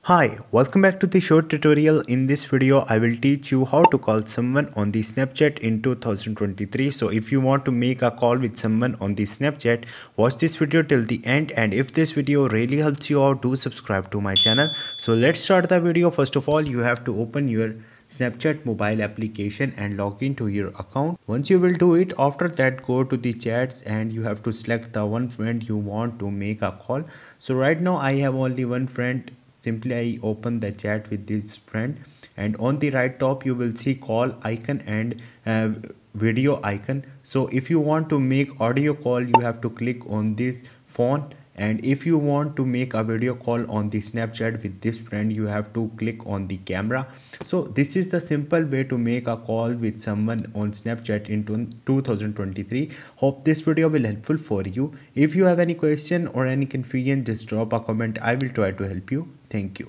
Hi, welcome back to the short tutorial. In this video, I will teach you how to call someone on the Snapchat in 2023. So if you want to make a call with someone on the Snapchat, watch this video till the end. And if this video really helps you out, do subscribe to my channel. So let's start the video. First of all, you have to open your Snapchat mobile application and log into your account. Once you will do it, after that go to the chats and you have to select the one friend you want to make a call. So right now I have only one friend. Simply I open the chat with this friend, and on the right top you will see call icon and video icon. So if you want to make audio call, you have to click on this phone, and if you want to make a video call on the Snapchat with this friend, you have to click on the camera. So this is the simple way to make a call with someone on Snapchat in 2023. Hope this video will helpful for you. If you have any question or any confusion, just drop a comment. I will try to help you. Thank you.